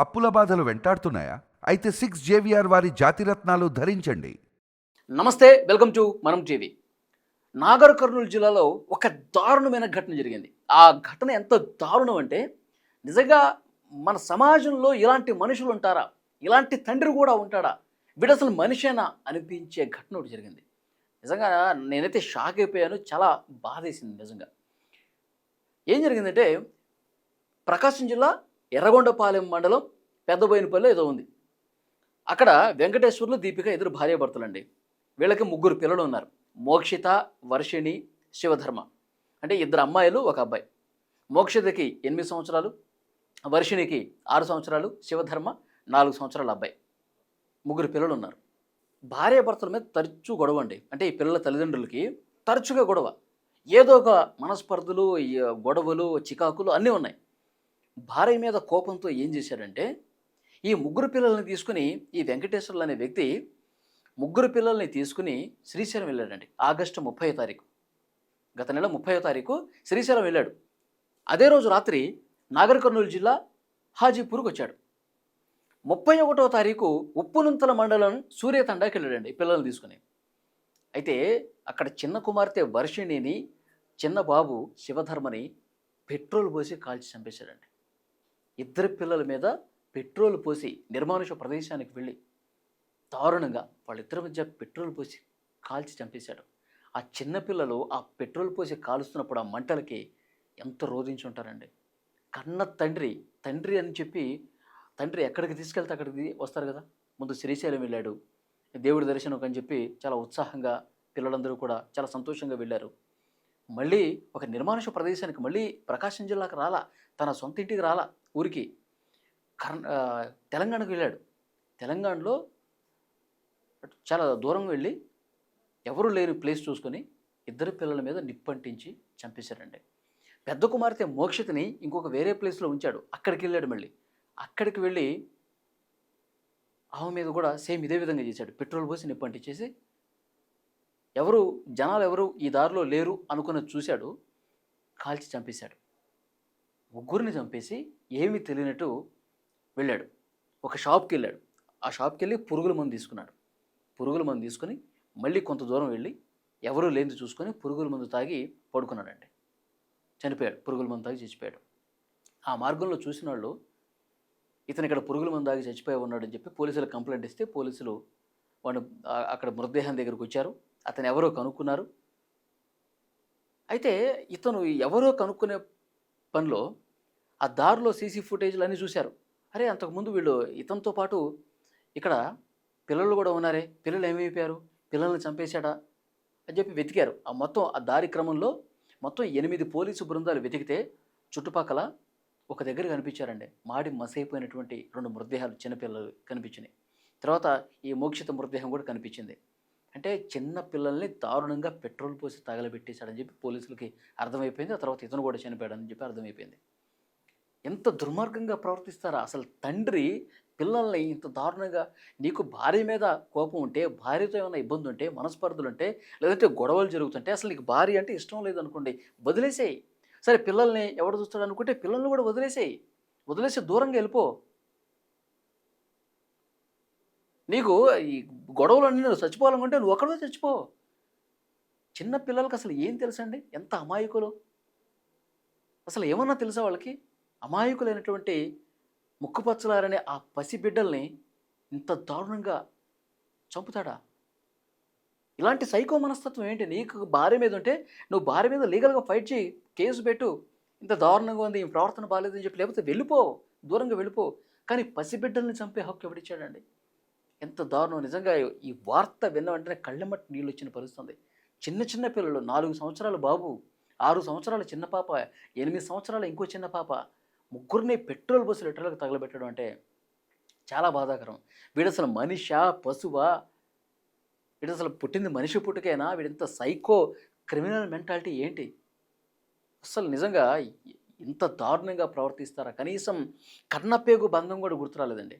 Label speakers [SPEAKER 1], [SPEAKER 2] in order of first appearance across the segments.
[SPEAKER 1] అప్పుల బాధలు వెంటాడుతున్నాయా? అయితే 6 JVR వారి జాతిరత్నాలు ధరించండి.
[SPEAKER 2] నమస్తే, వెల్కమ్ టు మనం టీవీ. నాగర్ కర్నూలు జిల్లాలో ఒక దారుణమైన ఘటన జరిగింది. ఆ ఘటన ఎంత దారుణం అంటే నిజంగా మన సమాజంలో ఇలాంటి మనుషులు ఉంటారా? ఇలాంటి తండ్రి కూడా ఉంటాడా? వీడసలు మనిషేనా అనిపించే ఘటన ఒకటి జరిగింది. నిజంగా నేనైతే షాక్ అయిపోయాను. చాలా బాధేసింది నిజంగా. ఏం జరిగిందంటే ప్రకాశం జిల్లా ఎర్రగొండపాలెం మండలం పెద్దబోయినపల్లి ఏదో ఉంది. అక్కడ వెంకటేశ్వర్లు, దీపిక ఇద్దరు భార్యాభర్తలండి. వీళ్ళకి ముగ్గురు పిల్లలు ఉన్నారు. మోక్షిత, వర్షిణి, శివధర్మ. అంటే ఇద్దరు అమ్మాయిలు, ఒక అబ్బాయి. మోక్షితకి 8 సంవత్సరాలు, వర్షిణికి 6 సంవత్సరాలు, శివధర్మ 4 సంవత్సరాల అబ్బాయి. ముగ్గురు పిల్లలు ఉన్నారు. భార్యాభర్తల మీద తరచూ గొడవ అండి. అంటే ఈ పిల్లల తల్లిదండ్రులకి తరచుగా గొడవ. ఏదో ఒక మనస్పర్ధలు, గొడవలు, చికాకులు అన్నీ ఉన్నాయి. భార్య మీద కోపంతో ఏం చేశారంటే ఈ ముగ్గురు పిల్లల్ని తీసుకుని ఈ వెంకటేశ్వర్లు అనే వ్యక్తి ముగ్గురు పిల్లల్ని తీసుకుని శ్రీశైలం వెళ్ళాడండి. ఆగస్టు 30వ తారీఖు, గత నెల 30వ తారీఖు శ్రీశైలం వెళ్ళాడు. అదే రోజు రాత్రి నాగర్ కర్నూలు జిల్లా హాజీపూర్కి వచ్చాడు. 31వ తారీఖు ఉప్పునుంతల మండలం సూర్యతండాకి వెళ్ళాడండి పిల్లల్ని తీసుకుని. అయితే అక్కడ చిన్న కుమార్తె వర్షిణిని, చిన్న బాబు శివధర్మని పెట్రోల్ పోసి కాల్చి చంపేశాడండి. ఇద్దరు పిల్లల మీద పెట్రోల్ పోసి నిర్మానుష ప్రదేశానికి వెళ్ళి దారుణంగా వాళ్ళిద్దరి మధ్య పెట్రోల్ పోసి కాల్చి చంపేశాడు. ఆ చిన్నపిల్లలు ఆ పెట్రోల్ పోసి కాలుస్తున్నప్పుడు ఆ మంటలకి ఎంత రోధించి ఉంటారండి. కన్న తండ్రి అని చెప్పి తండ్రి ఎక్కడికి తీసుకెళ్తే అక్కడికి వస్తారు కదా. ముందు శ్రీశైలం వెళ్ళాడు, దేవుడి దర్శనం అని చెప్పి చాలా ఉత్సాహంగా పిల్లలందరూ కూడా చాలా సంతోషంగా వెళ్ళారు. మళ్ళీ ఒక నిర్మానుష ప్రదేశానికి, మళ్ళీ ప్రకాశం జిల్లాకు రాలా, తన సొంత ఇంటికి రాలా, ఊరికి తెలంగాణకు వెళ్ళాడు. తెలంగాణలో చాలా దూరం వెళ్ళి ఎవరు లేని ప్లేస్ చూసుకొని ఇద్దరు పిల్లల మీద నిప్పంటించి చంపేశారండి. పెద్ద కుమార్తె మోక్షితని ఇంకొక వేరే ప్లేస్లో ఉంచాడు. అక్కడికి వెళ్ళాడు. మళ్ళీ అక్కడికి వెళ్ళి ఆమె మీద కూడా సేమ్ ఇదే విధంగా చేశాడు. పెట్రోల్ పోసి నిప్పంటించేసి జనాలు ఎవరు ఈ దారిలో లేరు అనుకుని చూశాడు, కాల్చి చంపేశాడు. ముగ్గురిని చంపేసి ఏమీ తెలియనట్టు వెళ్ళాడు. ఒక షాప్కి వెళ్ళాడు. ఆ షాప్కి వెళ్ళి పురుగుల మందు తీసుకున్నాడు. పురుగుల మందు తీసుకొని మళ్ళీ కొంత దూరం వెళ్ళి ఎవరూ లేనిది చూసుకొని పురుగుల మందు తాగి పడుకున్నాడండి. చనిపోయాడు. పురుగుల మందు తాగి చచ్చిపోయాడు. ఆ మార్గంలో చూసిన వాళ్ళు ఇతను ఇక్కడ పురుగుల మందు తాగి చచ్చిపోయి ఉన్నాడని చెప్పి పోలీసులకు కంప్లైంట్ ఇస్తే పోలీసులు వాడు అక్కడ మృతదేహం దగ్గరకు వచ్చారు. అతను ఎవరో కనుక్కున్నారు. అయితే ఇతను ఎవరో కనుక్కునే పనిలో ఆ దారిలో సీసీ ఫుటేజ్లు అన్నీ చూశారు. అరే, అంతకుముందు వీళ్ళు ఇతనితో పాటు ఇక్కడ పిల్లలు కూడా ఉన్నారే, పిల్లలు ఏమైపోయారు, పిల్లల్ని చంపేశాడా అని చెప్పి వెతికారు. ఆ దారి క్రమంలో మొత్తం 8 పోలీసు బృందాలు వెతికితే చుట్టుపక్కల ఒక దగ్గర కనిపించారండి. మాడి మసైపోయినటువంటి 2 మృతదేహాలు చిన్నపిల్లలు కనిపించినాయి. తర్వాత ఈ మోక్షిత మృతదేహం కూడా కనిపించింది. అంటే చిన్న పిల్లల్ని దారుణంగా పెట్రోల్ పోసి తగలబెట్టేశాడని చెప్పి పోలీసులకి అర్థమైపోయింది. ఆ తర్వాత ఇతను కూడా చనిపోయాడని చెప్పి అర్థమైపోయింది. ఎంత దుర్మార్గంగా ప్రవర్తిస్తారా అసలు తండ్రి పిల్లల్ని ఇంత దారుణంగా. నీకు భార్య మీద కోపం ఉంటే, భార్యతో ఏమైనా ఇబ్బంది ఉంటే, మనస్పర్ధలు ఉంటే, లేదంటే గొడవలు జరుగుతుంటే, అసలు నీకు భార్య అంటే ఇష్టం లేదనుకోండి, వదిలేసేయి. సరే, పిల్లల్ని ఎవడు చూస్తాడు అనుకుంటే పిల్లల్ని కూడా వదిలేసి దూరంగా వెళ్ళిపో. నీకు ఈ గొడవలన్నీ నువ్వు చచ్చిపోవాలనుకుంటే నువ్వు ఒక్కడే చచ్చిపో. చిన్న పిల్లలకి అసలు ఏం తెలుసండి? ఎంత అమాయకులు. అసలు ఏమన్నా తెలుసా వాళ్ళకి? అమాయకులైనటువంటి ముక్కుపచ్చలారనే ఆ పసిబిడ్డల్ని ఇంత దారుణంగా చంపుతాడా? ఇలాంటి సైకో మనస్తత్వం ఏంటి? నీకు భార్య మీద ఉంటే నువ్వు భార్య మీద లీగల్గా ఫైట్ చేయి, కేసు పెట్టు. ఇంత దారుణంగా ఉంది, ఈ ప్రవర్తన బాగాలేదని చెప్పి, లేకపోతే వెళ్ళిపో, దూరంగా వెళ్ళిపో. కానీ పసిబిడ్డల్ని చంపే హక్కు ఎవడిచ్చాడండి? ఎంత దారుణం. నిజంగా ఈ వార్త విన్న వెంటనే కళ్ళెమ్మటి నీళ్ళు వచ్చిన పరిస్థితుంది. చిన్న పిల్లలు, 4 సంవత్సరాల బాబు, 6 సంవత్సరాల చిన్న పాప, 8 సంవత్సరాల ఇంకో చిన్న పాప, ముగ్గురిని పెట్రోల్ బస్సు లిటరల్గా తగలబెట్టడం అంటే చాలా బాధాకరం. వీడసలు మనిషా, పశువా? వీడసలు పుట్టింది మనిషి పుట్టుకేనా? వీడింత సైకో క్రిమినల్ మెంటాలిటీ ఏంటి? అసలు నిజంగా ఇంత దారుణంగా ప్రవర్తిస్తారా? కనీసం కన్నపేగు బంధం కూడా గుర్తురాలేదండి.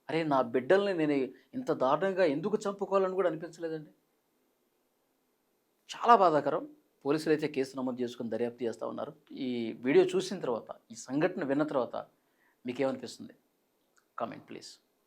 [SPEAKER 2] అరే, నా బిడ్డల్ని నేను ఇంత దారుణంగా ఎందుకు చంపుకోవాలని కూడా అనిపించలేదండి. చాలా బాధాకరం. పోలీసులు అయితే కేసు నమోదు చేసుకుని దర్యాప్తు చేస్తూ ఉన్నారు. ఈ వీడియో చూసిన తర్వాత, ఈ సంఘటన విన్న తర్వాత మీకేమనిపిస్తుంది? Comment please.